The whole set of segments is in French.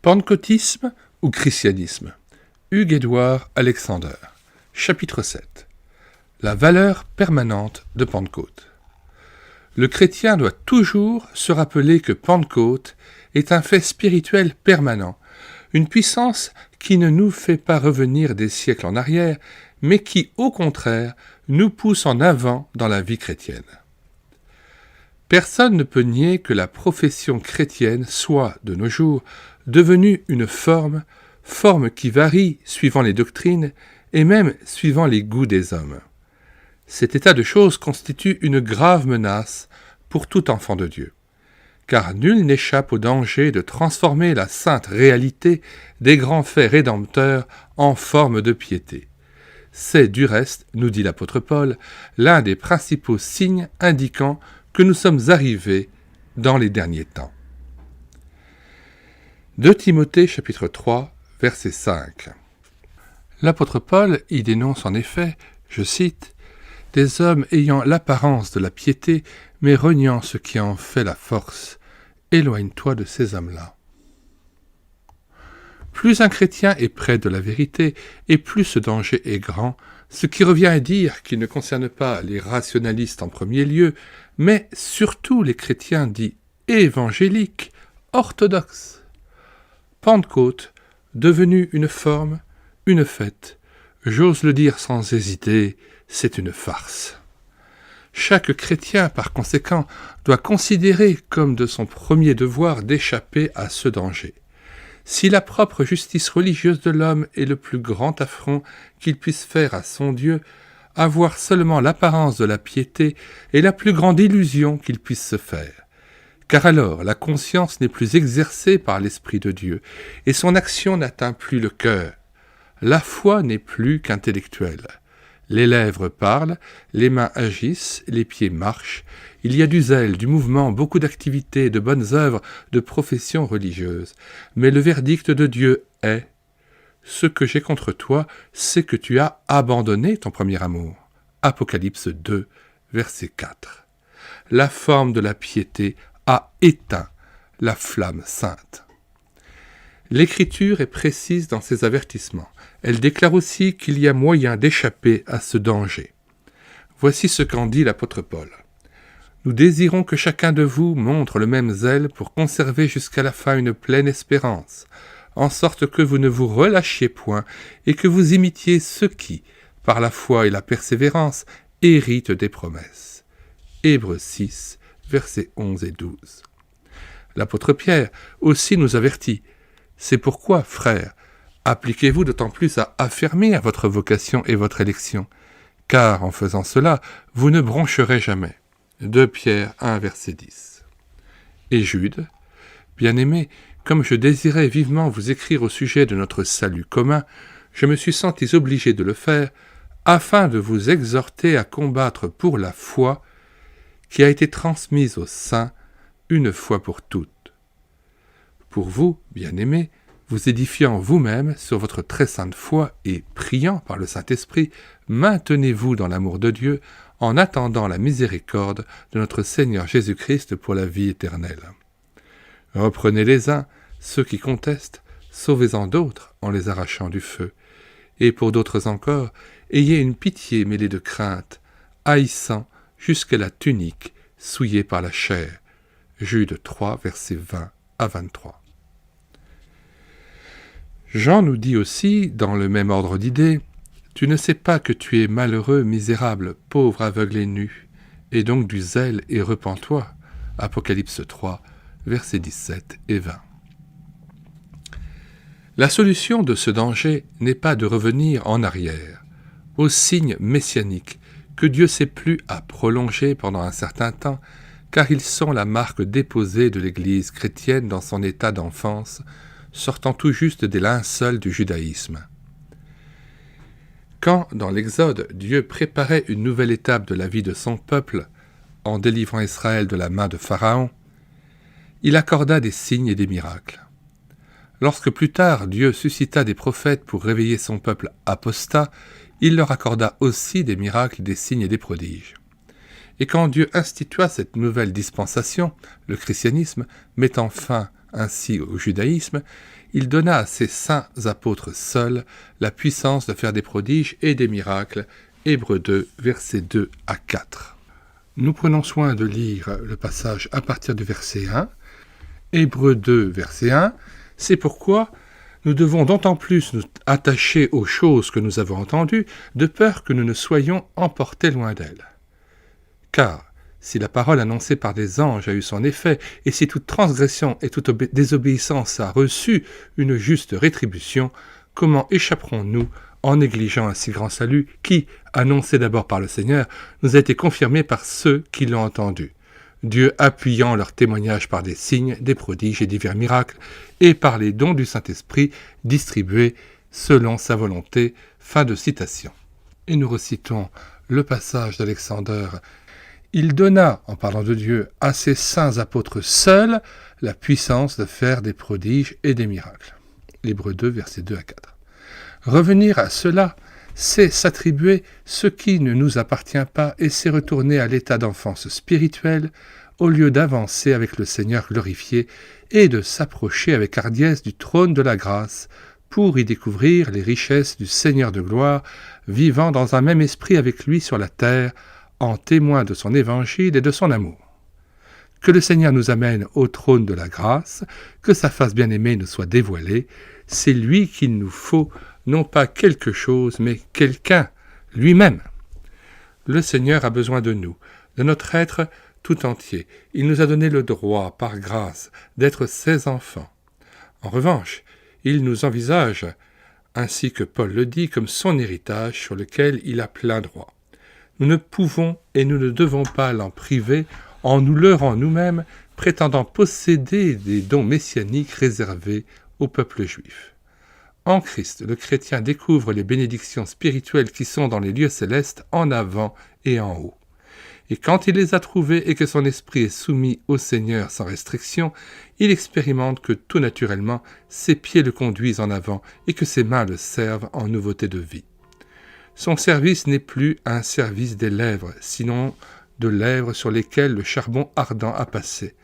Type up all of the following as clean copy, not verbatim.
Pentecôtisme ou christianisme? Hugues-Édouard Alexander. Chapitre 7. La valeur permanente de Pentecôte. Le chrétien doit toujours se rappeler que Pentecôte est un fait spirituel permanent, une puissance qui ne nous fait pas revenir des siècles en arrière, mais qui, au contraire, nous pousse en avant dans la vie chrétienne. Personne ne peut nier que la profession chrétienne soit, de nos jours, devenue une forme qui varie suivant les doctrines et même suivant les goûts des hommes. Cet état de choses constitue une grave menace pour tout enfant de Dieu, car nul n'échappe au danger de transformer la sainte réalité des grands faits rédempteurs en forme de piété. C'est, du reste, nous dit l'apôtre Paul, l'un des principaux signes indiquant que nous sommes arrivés dans les derniers temps. 2 Timothée chapitre 3, verset 5. L'apôtre Paul y dénonce en effet, je cite, « des hommes ayant l'apparence de la piété, mais reniant ce qui en fait la force. Éloigne-toi de ces hommes-là. » Plus un chrétien est près de la vérité, et plus ce danger est grand, ce qui revient à dire qu'il ne concerne pas les rationalistes en premier lieu, mais surtout les chrétiens dits évangéliques, orthodoxes. Pentecôte, devenue une forme, une fête, j'ose le dire sans hésiter, c'est une farce. Chaque chrétien, par conséquent, doit considérer comme de son premier devoir d'échapper à ce danger. Si la propre justice religieuse de l'homme est le plus grand affront qu'il puisse faire à son Dieu, avoir seulement l'apparence de la piété est la plus grande illusion qu'il puisse se faire. Car alors la conscience n'est plus exercée par l'Esprit de Dieu, et son action n'atteint plus le cœur. La foi n'est plus qu'intellectuelle. Les lèvres parlent, les mains agissent, les pieds marchent. Il y a du zèle, du mouvement, beaucoup d'activités, de bonnes œuvres, de professions religieuses. Mais le verdict de Dieu est « Ce que j'ai contre toi, c'est que tu as abandonné ton premier amour. » Apocalypse 2, verset 4. La forme de la piété a éteint la flamme sainte. L'Écriture est précise dans ses avertissements. Elle déclare aussi qu'il y a moyen d'échapper à ce danger. Voici ce qu'en dit l'apôtre Paul. « Nous désirons que chacun de vous montre le même zèle pour conserver jusqu'à la fin une pleine espérance, en sorte que vous ne vous relâchiez point et que vous imitiez ceux qui, par la foi et la persévérance, héritent des promesses. » Hébreux 6, versets 11 et 12. L'apôtre Pierre aussi nous avertit. C'est pourquoi, frères, appliquez-vous d'autant plus à affermir votre vocation et votre élection, car en faisant cela, vous ne broncherez jamais. 2 Pierre 1, verset 10. Et Jude, bien-aimé, comme je désirais vivement vous écrire au sujet de notre salut commun, je me suis senti obligé de le faire, afin de vous exhorter à combattre pour la foi qui a été transmise aux saints une fois pour toutes. Pour vous, bien-aimés, vous édifiant vous-même sur votre très sainte foi et priant par le Saint-Esprit, maintenez-vous dans l'amour de Dieu en attendant la miséricorde de notre Seigneur Jésus-Christ pour la vie éternelle. Reprenez les uns, ceux qui contestent, sauvez-en d'autres en les arrachant du feu. Et pour d'autres encore, ayez une pitié mêlée de crainte, haïssant jusqu'à la tunique souillée par la chair. Jude 3, versets 20 à 23. Jean nous dit aussi, dans le même ordre d'idées, « Tu ne sais pas que tu es malheureux, misérable, pauvre, aveugle et nu, et donc du zèle et repens-toi. » Apocalypse 3, versets 17 et 20. La solution de ce danger n'est pas de revenir en arrière, aux signes messianiques que Dieu s'est plu à prolonger pendant un certain temps, car ils sont la marque déposée de l'Église chrétienne dans son état d'enfance, sortant tout juste des linceuls du judaïsme. Quand, dans l'Exode, Dieu préparait une nouvelle étape de la vie de son peuple, en délivrant Israël de la main de Pharaon, il accorda des signes et des miracles. Lorsque plus tard Dieu suscita des prophètes pour réveiller son peuple apostat, il leur accorda aussi des miracles, des signes et des prodiges. Et quand Dieu institua cette nouvelle dispensation, le christianisme, mettant fin Ainsi, au judaïsme, il donna à ses saints apôtres seuls la puissance de faire des prodiges et des miracles. Hébreux 2, versets 2 à 4. Nous prenons soin de lire le passage à partir du verset 1. Hébreux 2, verset 1. C'est pourquoi nous devons d'autant plus nous attacher aux choses que nous avons entendues, de peur que nous ne soyons emportés loin d'elles. Car si la parole annoncée par des anges a eu son effet, et si toute transgression et toute désobéissance a reçu une juste rétribution, comment échapperons-nous en négligeant un si grand salut qui, annoncé d'abord par le Seigneur, nous a été confirmé par ceux qui l'ont entendu, Dieu appuyant leur témoignage par des signes, des prodiges et divers miracles, et par les dons du Saint-Esprit distribués selon sa volonté. Fin de citation. Et nous recitons le passage d'Alexander. Il donna, en parlant de Dieu, à ses saints apôtres seuls la puissance de faire des prodiges et des miracles. Hébreux 2, versets 2 à 4. Revenir à cela, c'est s'attribuer ce qui ne nous appartient pas et c'est retourner à l'état d'enfance spirituelle au lieu d'avancer avec le Seigneur glorifié et de s'approcher avec hardiesse du trône de la grâce pour y découvrir les richesses du Seigneur de gloire, vivant dans un même esprit avec lui sur la terre, en témoin de son évangile et de son amour. Que le Seigneur nous amène au trône de la grâce, que sa face bien-aimée nous soit dévoilée, c'est lui qu'il nous faut, non pas quelque chose, mais quelqu'un, lui-même. Le Seigneur a besoin de nous, de notre être tout entier. Il nous a donné le droit, par grâce, d'être ses enfants. En revanche, il nous envisage, ainsi que Paul le dit, comme son héritage sur lequel il a plein droit. Nous ne pouvons et nous ne devons pas l'en priver en nous leurrant nous-mêmes, prétendant posséder des dons messianiques réservés au peuple juif. En Christ, le chrétien découvre les bénédictions spirituelles qui sont dans les lieux célestes en avant et en haut. Et quand il les a trouvées et que son esprit est soumis au Seigneur sans restriction, il expérimente que tout naturellement, ses pieds le conduisent en avant et que ses mains le servent en nouveauté de vie. Son service n'est plus un service des lèvres, sinon de lèvres sur lesquelles le charbon ardent a passé.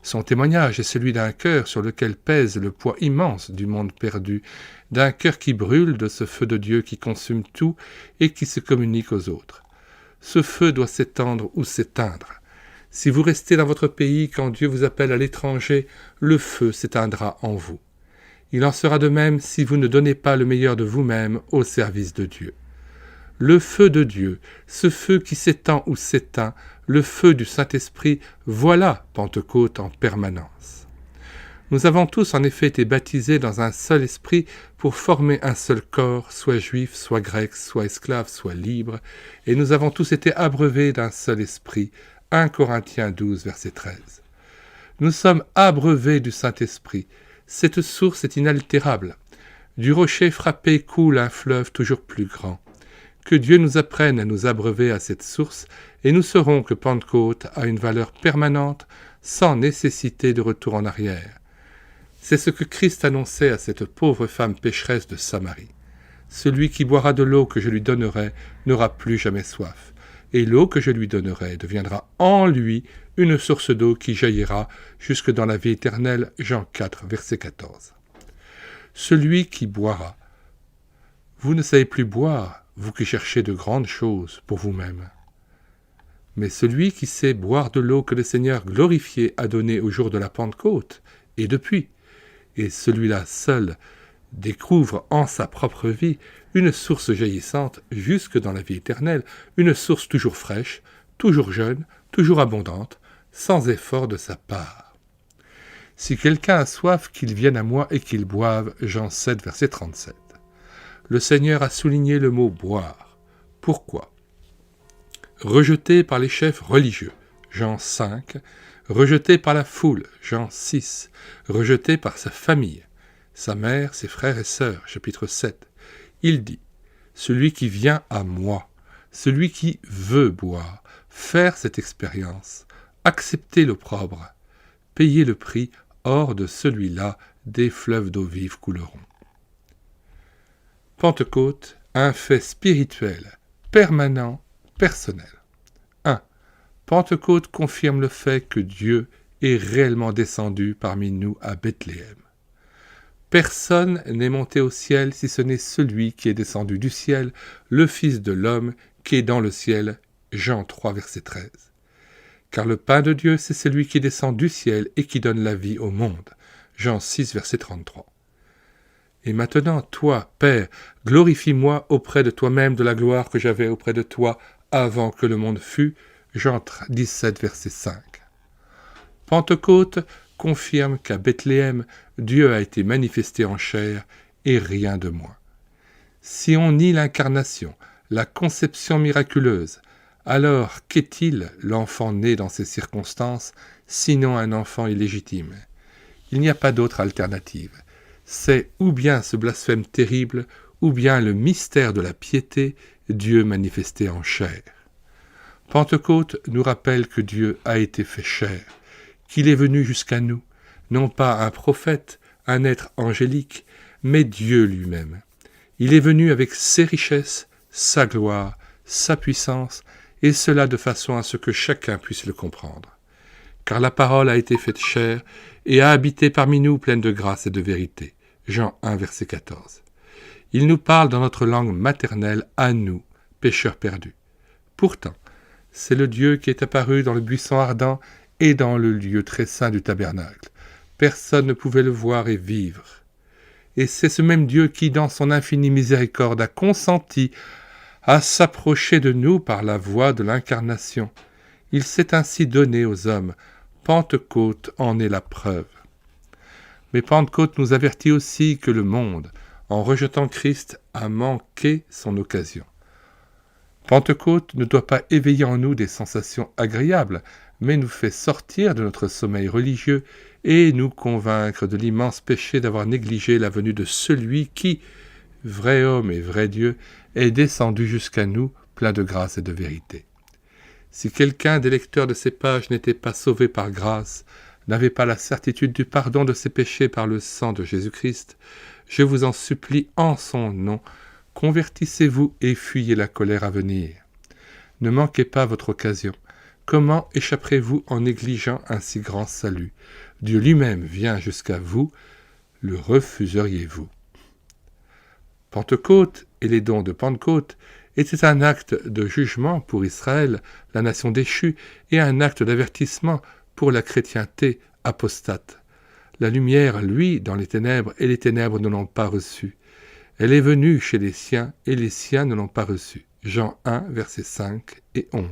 Son témoignage est celui d'un cœur sur lequel pèse le poids immense du monde perdu, d'un cœur qui brûle de ce feu de Dieu qui consume tout et qui se communique aux autres. Ce feu doit s'étendre ou s'éteindre. Si vous restez dans votre pays quand Dieu vous appelle à l'étranger, le feu s'éteindra en vous. Il en sera de même si vous ne donnez pas le meilleur de vous-même au service de Dieu. Le feu de Dieu, ce feu qui s'étend ou s'éteint, le feu du Saint-Esprit, voilà Pentecôte en permanence. Nous avons tous en effet été baptisés dans un seul esprit pour former un seul corps, soit juif, soit grec, soit esclave, soit libre, et nous avons tous été abreuvés d'un seul esprit. 1 Corinthiens 12, verset 13. Nous sommes abreuvés du Saint-Esprit. Cette source est inaltérable. Du rocher frappé coule un fleuve toujours plus grand. Que Dieu nous apprenne à nous abreuver à cette source, et nous saurons que Pentecôte a une valeur permanente, sans nécessité de retour en arrière. C'est ce que Christ annonçait à cette pauvre femme pécheresse de Samarie. Celui qui boira de l'eau que je lui donnerai n'aura plus jamais soif, et l'eau que je lui donnerai deviendra en lui une source d'eau qui jaillira jusque dans la vie éternelle. Jean 4, verset 14. Celui qui boira. Vous ne savez plus boire, vous qui cherchez de grandes choses pour vous-même. Mais celui qui sait boire de l'eau que le Seigneur glorifié a donnée au jour de la Pentecôte, et depuis, et celui-là seul découvre en sa propre vie une source jaillissante jusque dans la vie éternelle, une source toujours fraîche, toujours jeune, toujours abondante, sans effort de sa part. Si quelqu'un a soif, qu'il vienne à moi et qu'il boive. Jean 7, verset 37. Le Seigneur a souligné le mot « boire ». Pourquoi ? Rejeté par les chefs religieux. Jean 5. Rejeté par la foule. Jean 6. Rejeté par sa famille, sa mère, ses frères et sœurs. Chapitre 7. Il dit « Celui qui vient à moi, celui qui veut boire, faire cette expérience, accepter l'opprobre, payer le prix, hors de celui-là, des fleuves d'eau vive couleront. » Pentecôte, un fait spirituel, permanent, personnel. 1. Pentecôte confirme le fait que Dieu est réellement descendu parmi nous à Bethléem. Personne n'est monté au ciel si ce n'est celui qui est descendu du ciel, le Fils de l'homme qui est dans le ciel. Jean 3, verset 13. Car le pain de Dieu, c'est celui qui descend du ciel et qui donne la vie au monde. Jean 6, verset 33. Et maintenant, toi, Père, glorifie-moi auprès de toi-même de la gloire que j'avais auprès de toi avant que le monde fût. Jean 17, verset 5. Pentecôte confirme qu'à Bethléem, Dieu a été manifesté en chair et rien de moins. Si on nie l'incarnation, la conception miraculeuse, alors qu'est-il l'enfant né dans ces circonstances, sinon un enfant illégitime? Il n'y a pas d'autre alternative. C'est ou bien ce blasphème terrible, ou bien le mystère de la piété, Dieu manifesté en chair. Pentecôte nous rappelle que Dieu a été fait chair, qu'il est venu jusqu'à nous, non pas un prophète, un être angélique, mais Dieu lui-même. Il est venu avec ses richesses, sa gloire, sa puissance, et cela de façon à ce que chacun puisse le comprendre. Car la parole a été faite chair et a habité parmi nous pleine de grâce et de vérité. Jean 1, verset 14. Il nous parle dans notre langue maternelle à nous, pécheurs perdus. Pourtant, c'est le Dieu qui est apparu dans le buisson ardent et dans le lieu très saint du tabernacle. Personne ne pouvait le voir et vivre. Et c'est ce même Dieu qui, dans son infinie miséricorde, a consenti à s'approcher de nous par la voie de l'incarnation. Il s'est ainsi donné aux hommes. Pentecôte en est la preuve. Mais Pentecôte nous avertit aussi que le monde, en rejetant Christ, a manqué son occasion. Pentecôte ne doit pas éveiller en nous des sensations agréables, mais nous fait sortir de notre sommeil religieux et nous convaincre de l'immense péché d'avoir négligé la venue de celui qui, vrai homme et vrai Dieu, est descendu jusqu'à nous, plein de grâce et de vérité. Si quelqu'un des lecteurs de ces pages n'était pas sauvé par grâce, n'avait pas la certitude du pardon de ses péchés par le sang de Jésus-Christ, je vous en supplie en son nom, convertissez-vous et fuyez la colère à venir. Ne manquez pas votre occasion. Comment échapperez-vous en négligeant un si grand salut? Dieu lui-même vient jusqu'à vous, le refuseriez-vous? Pentecôte et les dons de Pentecôte étaient un acte de jugement pour Israël, la nation déchue, et un acte d'avertissement pour la chrétienté apostate. La lumière, lui, dans les ténèbres, et les ténèbres ne l'ont pas reçue. Elle est venue chez les siens, et les siens ne l'ont pas reçue. Jean 1, versets 5 et 11.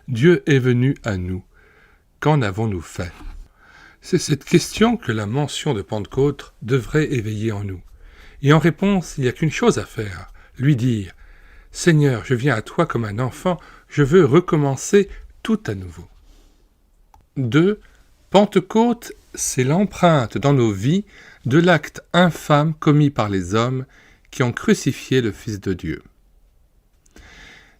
Dieu est venu à nous. Qu'en avons-nous fait? C'est cette question que la mention de Pentecôte devrait éveiller en nous. Et en réponse, il n'y a qu'une chose à faire, lui dire « Seigneur, je viens à toi comme un enfant, je veux recommencer tout à nouveau. » 2. Pentecôte, c'est l'empreinte dans nos vies de l'acte infâme commis par les hommes qui ont crucifié le Fils de Dieu.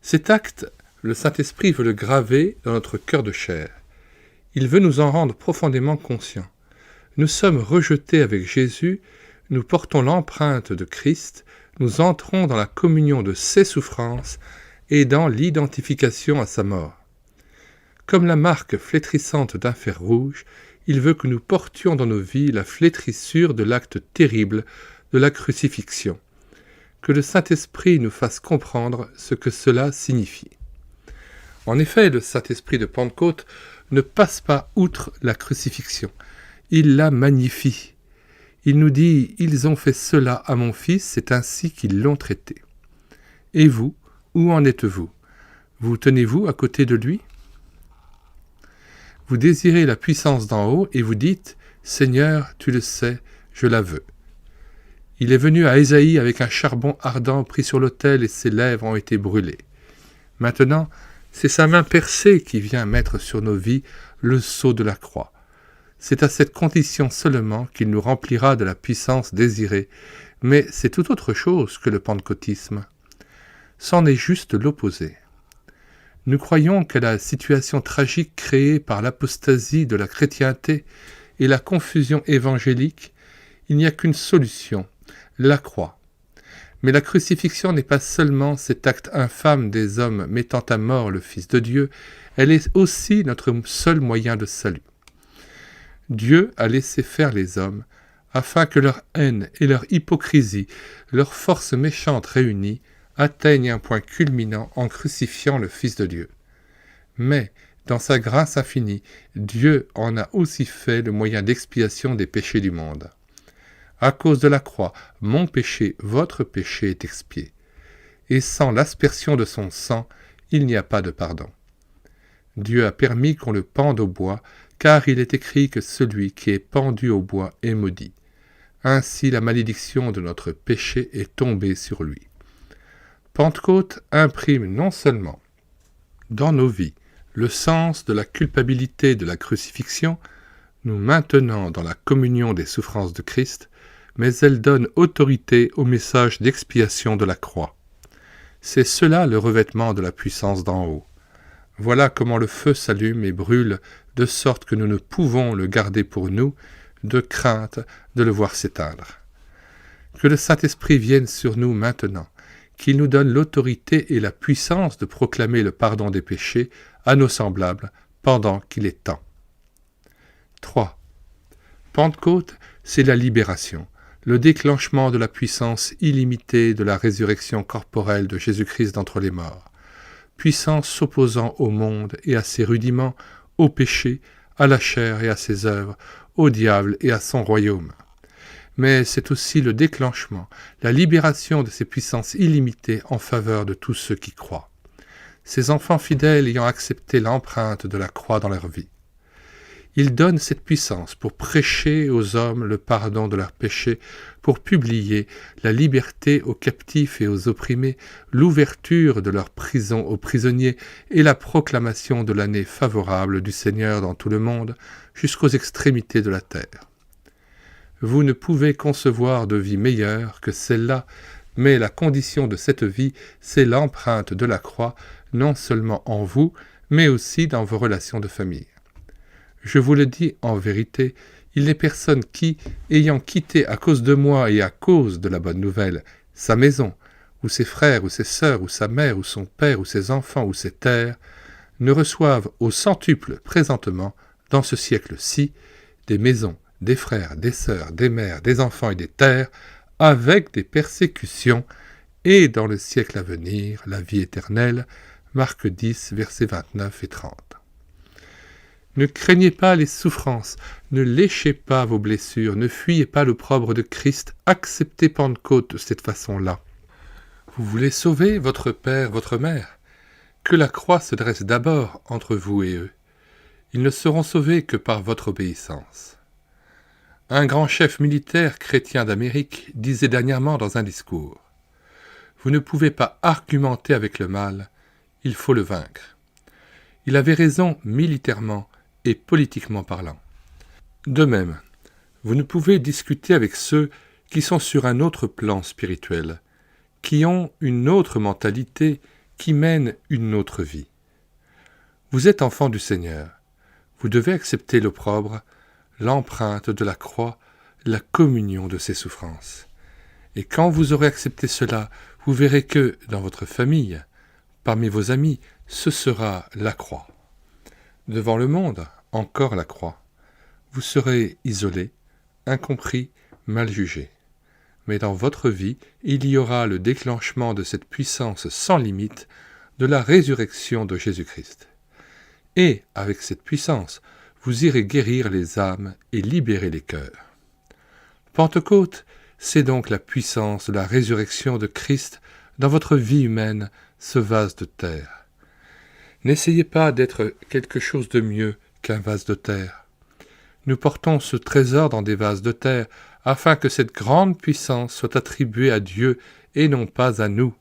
Cet acte, le Saint-Esprit veut le graver dans notre cœur de chair. Il veut nous en rendre profondément conscients. Nous sommes rejetés avec Jésus, nous portons l'empreinte de Christ, nous entrons dans la communion de ses souffrances et dans l'identification à sa mort. Comme la marque flétrissante d'un fer rouge, il veut que nous portions dans nos vies la flétrissure de l'acte terrible de la crucifixion. Que le Saint-Esprit nous fasse comprendre ce que cela signifie. En effet, le Saint-Esprit de Pentecôte ne passe pas outre la crucifixion. Il la magnifie. Il nous dit « Ils ont fait cela à mon Fils, c'est ainsi qu'ils l'ont traité. » Et vous, où en êtes-vous? Vous tenez-vous à côté de lui? Vous désirez la puissance d'en haut et vous dites « Seigneur, tu le sais, je la veux. » Il est venu à Ésaïe avec un charbon ardent pris sur l'autel et ses lèvres ont été brûlées. Maintenant, c'est sa main percée qui vient mettre sur nos vies le sceau de la croix. C'est à cette condition seulement qu'il nous remplira de la puissance désirée, mais c'est tout autre chose que le pentecôtisme. C'en est juste l'opposé. Nous croyons qu'à la situation tragique créée par l'apostasie de la chrétienté et la confusion évangélique, il n'y a qu'une solution, la croix. Mais la crucifixion n'est pas seulement cet acte infâme des hommes mettant à mort le Fils de Dieu, elle est aussi notre seul moyen de salut. Dieu a laissé faire les hommes, afin que leur haine et leur hypocrisie, leurs forces méchantes réunies, atteignent un point culminant en crucifiant le Fils de Dieu. Mais, dans sa grâce infinie, Dieu en a aussi fait le moyen d'expiation des péchés du monde. À cause de la croix, mon péché, votre péché est expié. Et sans l'aspersion de son sang, il n'y a pas de pardon. Dieu a permis qu'on le pende au bois, car il est écrit que celui qui est pendu au bois est maudit. Ainsi la malédiction de notre péché est tombée sur lui. Pentecôte imprime non seulement dans nos vies le sens de la culpabilité de la crucifixion, nous maintenant dans la communion des souffrances de Christ, mais elle donne autorité au message d'expiation de la croix. C'est cela le revêtement de la puissance d'en haut. Voilà comment le feu s'allume et brûle, de sorte que nous ne pouvons le garder pour nous, de crainte de le voir s'éteindre. Que le Saint-Esprit vienne sur nous maintenant, qu'il nous donne l'autorité et la puissance de proclamer le pardon des péchés à nos semblables pendant qu'il est temps. 3. Pentecôte, c'est la libération, le déclenchement de la puissance illimitée de la résurrection corporelle de Jésus-Christ d'entre les morts, puissance s'opposant au monde et à ses rudiments, au péché, à la chair et à ses œuvres, au diable et à son royaume. Mais c'est aussi le déclenchement, la libération de ces puissances illimitées en faveur de tous ceux qui croient. Ces enfants fidèles ayant accepté l'empreinte de la croix dans leur vie. Il donne cette puissance pour prêcher aux hommes le pardon de leurs péchés, pour publier la liberté aux captifs et aux opprimés, l'ouverture de leurs prisons aux prisonniers et la proclamation de l'année favorable du Seigneur dans tout le monde, jusqu'aux extrémités de la terre. Vous ne pouvez concevoir de vie meilleure que celle-là, mais la condition de cette vie, c'est l'empreinte de la croix, non seulement en vous, mais aussi dans vos relations de famille. Je vous le dis en vérité, il n'est personne qui, ayant quitté à cause de moi et à cause de la bonne nouvelle, sa maison, ou ses frères, ou ses sœurs, ou sa mère, ou son père, ou ses enfants, ou ses terres, ne reçoive au centuple présentement, dans ce siècle-ci, des maisons, des frères, des sœurs, des mères, des enfants et des terres, avec des persécutions, et dans le siècle à venir, la vie éternelle. Marc 10, versets 29 et 30. Ne craignez pas les souffrances, ne léchez pas vos blessures, ne fuyez pas l'opprobre de Christ, acceptez Pentecôte de cette façon-là. Vous voulez sauver votre père, votre mère? Que la croix se dresse d'abord entre vous et eux. Ils ne seront sauvés que par votre obéissance. Un grand chef militaire chrétien d'Amérique disait dernièrement dans un discours « Vous ne pouvez pas argumenter avec le mal, il faut le vaincre. » Il avait raison militairement et politiquement parlant. De même, vous ne pouvez discuter avec ceux qui sont sur un autre plan spirituel, qui ont une autre mentalité, qui mènent une autre vie. Vous êtes enfant du Seigneur, vous devez accepter l'opprobre, l'empreinte de la croix, la communion de ses souffrances. Et quand vous aurez accepté cela, vous verrez que, dans votre famille, parmi vos amis, ce sera la croix. Devant le monde, encore la croix. Vous serez isolé, incompris, mal jugé. Mais dans votre vie, il y aura le déclenchement de cette puissance sans limite de la résurrection de Jésus-Christ. Et, avec cette puissance, vous irez guérir les âmes et libérer les cœurs. Pentecôte, c'est donc la puissance de la résurrection de Christ dans votre vie humaine, ce vase de terre. N'essayez pas d'être quelque chose de mieux qu'un vase de terre. Nous portons ce trésor dans des vases de terre afin que cette grande puissance soit attribuée à Dieu et non pas à nous.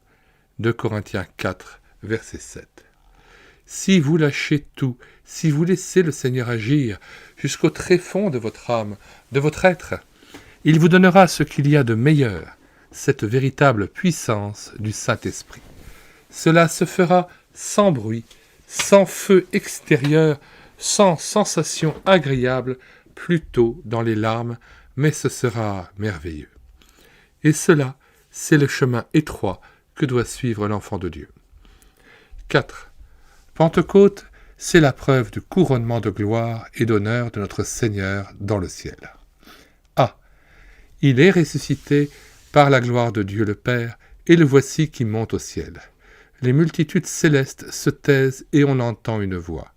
2 Corinthiens 4, verset 7. Si vous lâchez tout, si vous laissez le Seigneur agir jusqu'au tréfonds de votre âme, de votre être, il vous donnera ce qu'il y a de meilleur, cette véritable puissance du Saint-Esprit. Cela se fera sans bruit, sans feu extérieur, sans sensation agréable, plutôt dans les larmes, mais ce sera merveilleux. Et cela, c'est le chemin étroit que doit suivre l'enfant de Dieu. 4. Pentecôte, c'est la preuve du couronnement de gloire et d'honneur de notre Seigneur dans le ciel. A. Il est ressuscité par la gloire de Dieu le Père, et le voici qui monte au ciel. Les multitudes célestes se taisent et on entend une voix.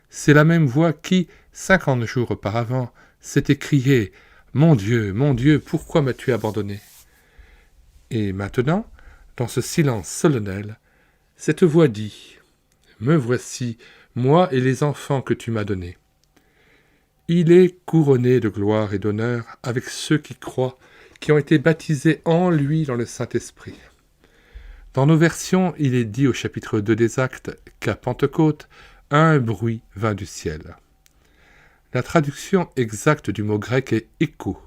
C'est la même voix qui, 50 jours auparavant, s'était criée « Mon Dieu, pourquoi m'as-tu abandonné ?» Et maintenant, dans ce silence solennel, cette voix dit « Me voici, moi et les enfants que tu m'as donnés. » Il est couronné de gloire et d'honneur avec ceux qui croient, qui ont été baptisés en lui dans le Saint-Esprit. Dans nos versions, il est dit au chapitre 2 des Actes qu'à Pentecôte, un bruit vint du ciel. La traduction exacte du mot grec est « écho »,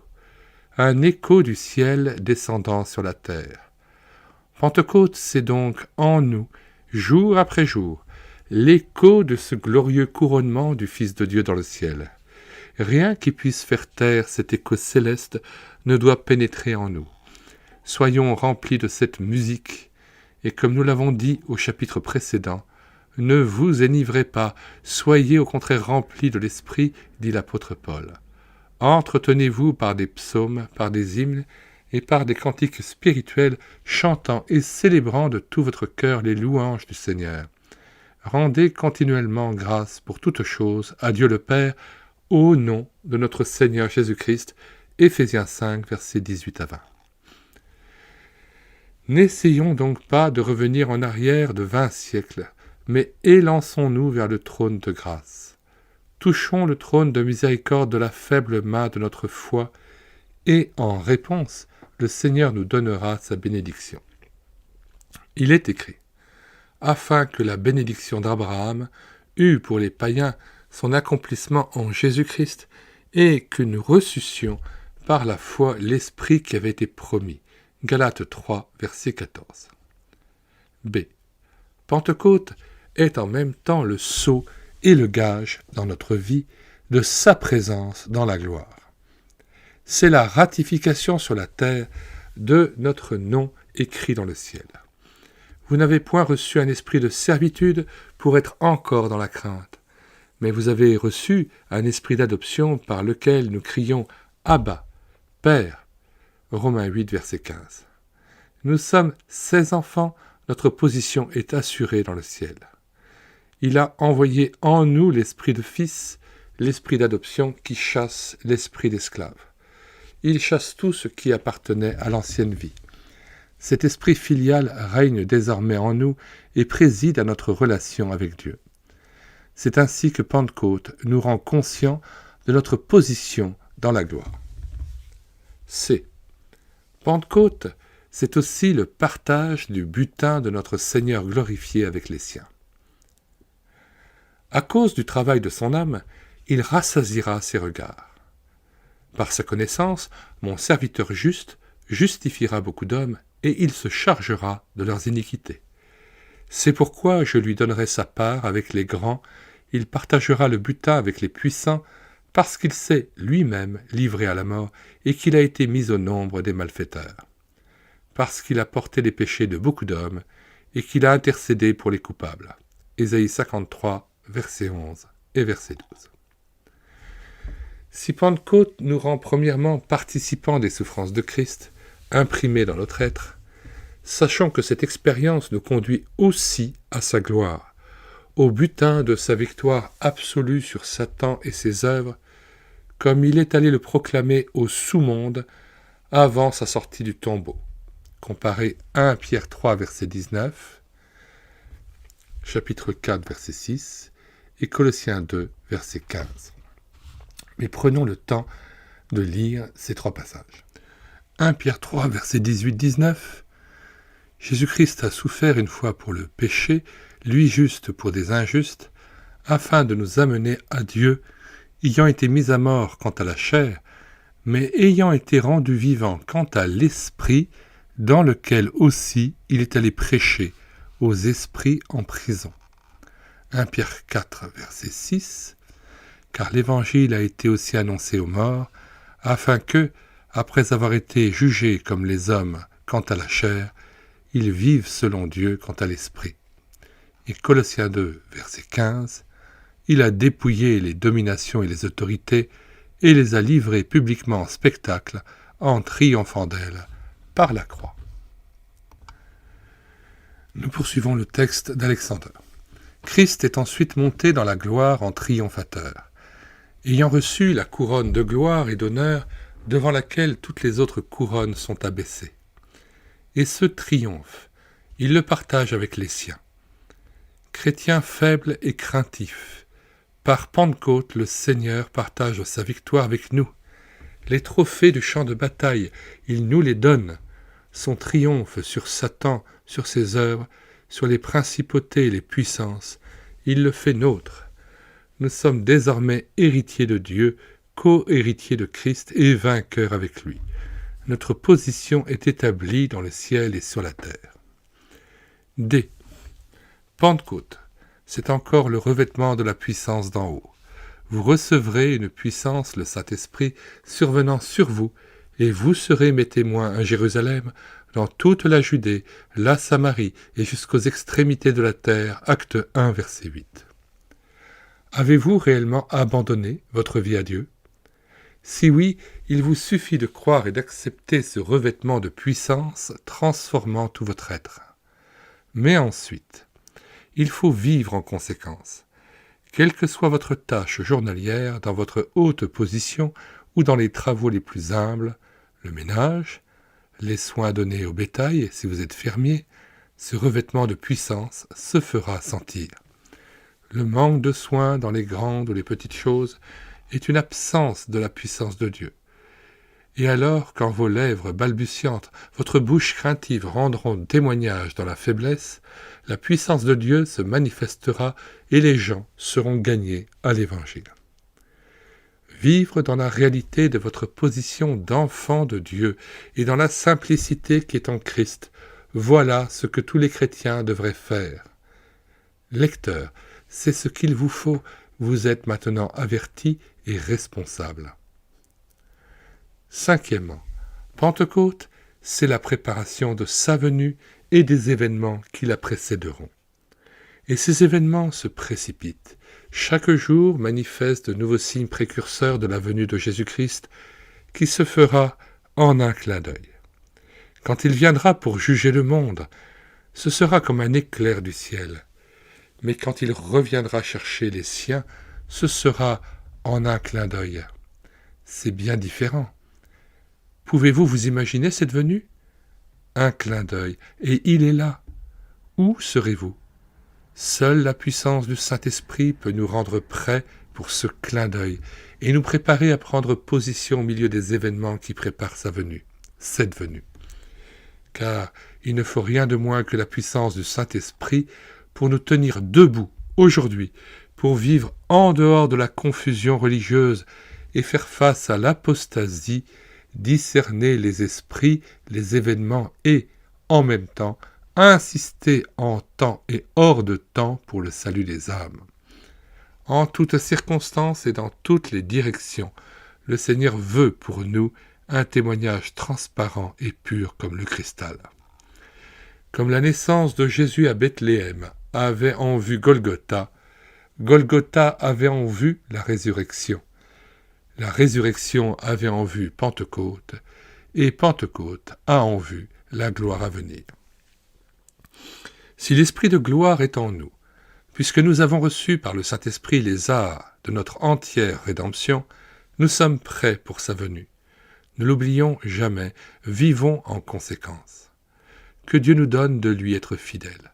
un écho du ciel descendant sur la terre. Pentecôte, c'est donc en nous, jour après jour, l'écho de ce glorieux couronnement du Fils de Dieu dans le ciel. Rien qui puisse faire taire cet écho céleste ne doit pénétrer en nous. Soyons remplis de cette musique, et comme nous l'avons dit au chapitre précédent, ne vous enivrez pas, soyez au contraire remplis de l'Esprit, dit l'apôtre Paul. Entretenez-vous par des psaumes, par des hymnes et par des cantiques spirituels, chantant et célébrant de tout votre cœur les louanges du Seigneur. Rendez continuellement grâce pour toutes choses à Dieu le Père, au nom de notre Seigneur Jésus-Christ. Éphésiens 5, versets 18 à 20. N'essayons donc pas de revenir en arrière de 20 siècles, mais élançons-nous vers le trône de grâce. Touchons le trône de miséricorde de la faible main de notre foi, et en réponse, le Seigneur nous donnera sa bénédiction. Il est écrit, afin que la bénédiction d'Abraham eût pour les païens son accomplissement en Jésus-Christ, et que nous reçussions par la foi l'Esprit qui avait été promis. Galates 3, verset 14. B. Pentecôte est en même temps le sceau et le gage dans notre vie de sa présence dans la gloire. C'est la ratification sur la terre de notre nom écrit dans le ciel. Vous n'avez point reçu un esprit de servitude pour être encore dans la crainte, mais vous avez reçu un esprit d'adoption par lequel nous crions « Abba, Père ». Romains 8, verset 15. Nous sommes ses enfants, notre position est assurée dans le ciel. Il a envoyé en nous l'esprit de fils, l'esprit d'adoption qui chasse l'esprit d'esclave. Il chasse tout ce qui appartenait à l'ancienne vie. Cet esprit filial règne désormais en nous et préside à notre relation avec Dieu. C'est ainsi que Pentecôte nous rend conscients de notre position dans la gloire. C. Pentecôte, c'est aussi le partage du butin de notre Seigneur glorifié avec les siens. À cause du travail de son âme, il rassasiera ses regards. Par sa connaissance, mon serviteur juste justifiera beaucoup d'hommes et il se chargera de leurs iniquités. C'est pourquoi je lui donnerai sa part avec les grands, il partagera le butin avec les puissants, parce qu'il s'est lui-même livré à la mort et qu'il a été mis au nombre des malfaiteurs. Parce qu'il a porté les péchés de beaucoup d'hommes et qu'il a intercédé pour les coupables. Ésaïe 53, verset 11 et verset 12. Si Pentecôte nous rend premièrement participants des souffrances de Christ, imprimées dans notre être, sachons que cette expérience nous conduit aussi à sa gloire, au butin de sa victoire absolue sur Satan et ses œuvres, comme il est allé le proclamer au sous-monde avant sa sortie du tombeau. Comparez 1 Pierre 3, verset 19, chapitre 4, verset 6, et Colossiens 2, verset 15. Mais prenons le temps de lire ces trois passages. 1 Pierre 3, verset 18-19, Jésus-Christ a souffert une fois pour le péché, lui juste pour des injustes, afin de nous amener à Dieu, ayant été mis à mort quant à la chair, mais ayant été rendu vivant quant à l'esprit, dans lequel aussi il est allé prêcher aux esprits en prison. 1 Pierre 4, verset 6, car l'évangile a été aussi annoncé aux morts, afin que, après avoir été jugés comme les hommes quant à la chair, ils vivent selon Dieu quant à l'esprit. Et Colossiens 2, verset 15, il a dépouillé les dominations et les autorités et les a livrées publiquement en spectacle en triomphant d'elles par la croix. Nous poursuivons le texte d'Alexandre. Christ est ensuite monté dans la gloire en triomphateur, ayant reçu la couronne de gloire et d'honneur devant laquelle toutes les autres couronnes sont abaissées. Et ce triomphe, il le partage avec les siens. Chrétien faible et craintif, par Pentecôte, le Seigneur partage sa victoire avec nous. Les trophées du champ de bataille, il nous les donne. Son triomphe sur Satan, sur ses œuvres, sur les principautés et les puissances, il le fait nôtre. Nous sommes désormais héritiers de Dieu, co-héritiers de Christ et vainqueurs avec lui. Notre position est établie dans le ciel et sur la terre. D. Pentecôte, c'est encore le revêtement de la puissance d'en haut. Vous recevrez une puissance, le Saint-Esprit, survenant sur vous, et vous serez mes témoins à Jérusalem, dans toute la Judée, la Samarie et jusqu'aux extrémités de la terre. Acte 1, verset 8. Avez-vous réellement abandonné votre vie à Dieu ? Si oui, il vous suffit de croire et d'accepter ce revêtement de puissance transformant tout votre être. Mais ensuite, il faut vivre en conséquence. Quelle que soit votre tâche journalière, dans votre haute position ou dans les travaux les plus humbles, le ménage, les soins donnés au bétail, si vous êtes fermier, ce revêtement de puissance se fera sentir. Le manque de soins dans les grandes ou les petites choses est une absence de la puissance de Dieu. Et alors, quand vos lèvres balbutiantes, votre bouche craintive rendront témoignage dans la faiblesse, la puissance de Dieu se manifestera et les gens seront gagnés à l'Évangile. Vivre dans la réalité de votre position d'enfant de Dieu et dans la simplicité qui est en Christ, voilà ce que tous les chrétiens devraient faire. Lecteurs, c'est ce qu'il vous faut, vous êtes maintenant avertis et responsables. Cinquièmement, Pentecôte, c'est la préparation de sa venue et des événements qui la précéderont. Et ces événements se précipitent. Chaque jour manifeste de nouveaux signes précurseurs de la venue de Jésus-Christ qui se fera en un clin d'œil. Quand il viendra pour juger le monde, ce sera comme un éclair du ciel. Mais quand il reviendra chercher les siens, ce sera en un clin d'œil. C'est bien différent. Pouvez-vous vous imaginer cette venue ? Un clin d'œil, et il est là. Où serez-vous ? Seule la puissance du Saint-Esprit peut nous rendre prêts pour ce clin d'œil et nous préparer à prendre position au milieu des événements qui préparent sa venue, cette venue. Car il ne faut rien de moins que la puissance du Saint-Esprit pour nous tenir debout aujourd'hui, pour vivre en dehors de la confusion religieuse et faire face à l'apostasie, discerner les esprits, les événements et, en même temps, insister en temps et hors de temps pour le salut des âmes. En toutes circonstances et dans toutes les directions, le Seigneur veut pour nous un témoignage transparent et pur comme le cristal. Comme la naissance de Jésus à Bethléem avait en vue Golgotha, Golgotha avait en vue la résurrection. La résurrection avait en vue Pentecôte, et Pentecôte a en vue la gloire à venir. Si l'Esprit de gloire est en nous, puisque nous avons reçu par le Saint-Esprit les arts de notre entière rédemption, nous sommes prêts pour sa venue. Ne l'oublions jamais, vivons en conséquence. Que Dieu nous donne de lui être fidèles.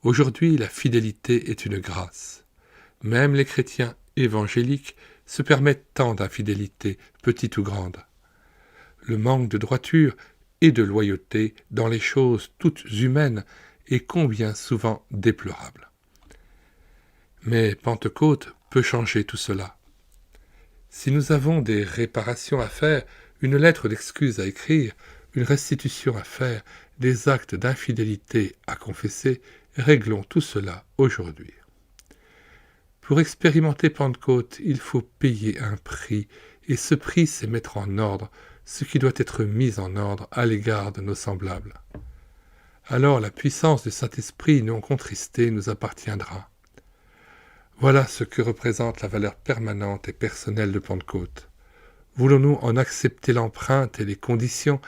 Aujourd'hui, la fidélité est une grâce. Même les chrétiens évangéliques se permettent tant d'infidélité, petite ou grande. Le manque de droiture et de loyauté dans les choses toutes humaines est combien souvent déplorable. Mais Pentecôte peut changer tout cela. Si nous avons des réparations à faire, une lettre d'excuse à écrire, une restitution à faire, des actes d'infidélité à confesser, réglons tout cela aujourd'hui. Pour expérimenter Pentecôte, il faut payer un prix, et ce prix, c'est mettre en ordre ce qui doit être mis en ordre à l'égard de nos semblables. Alors la puissance du Saint-Esprit non contristée nous appartiendra. Voilà ce que représente la valeur permanente et personnelle de Pentecôte. Voulons-nous en accepter l'empreinte et les conditions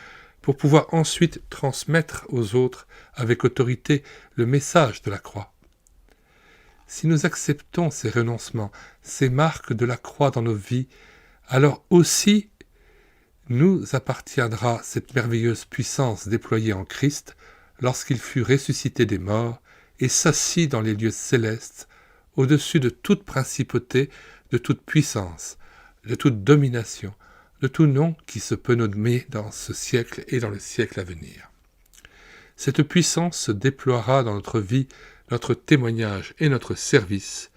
pour pouvoir ensuite transmettre aux autres avec autorité le message de la croix? Si nous acceptons ces renoncements, ces marques de la croix dans nos vies, alors aussi nous appartiendra cette merveilleuse puissance déployée en Christ lorsqu'il fut ressuscité des morts et s'assit dans les lieux célestes, au-dessus de toute principauté, de toute puissance, de toute domination, de tout nom qui se peut nommer dans ce siècle et dans le siècle à venir. Cette puissance se déploiera dans notre vie, notre témoignage et notre service,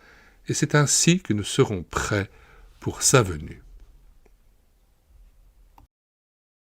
et c'est ainsi que nous serons prêts pour sa venue.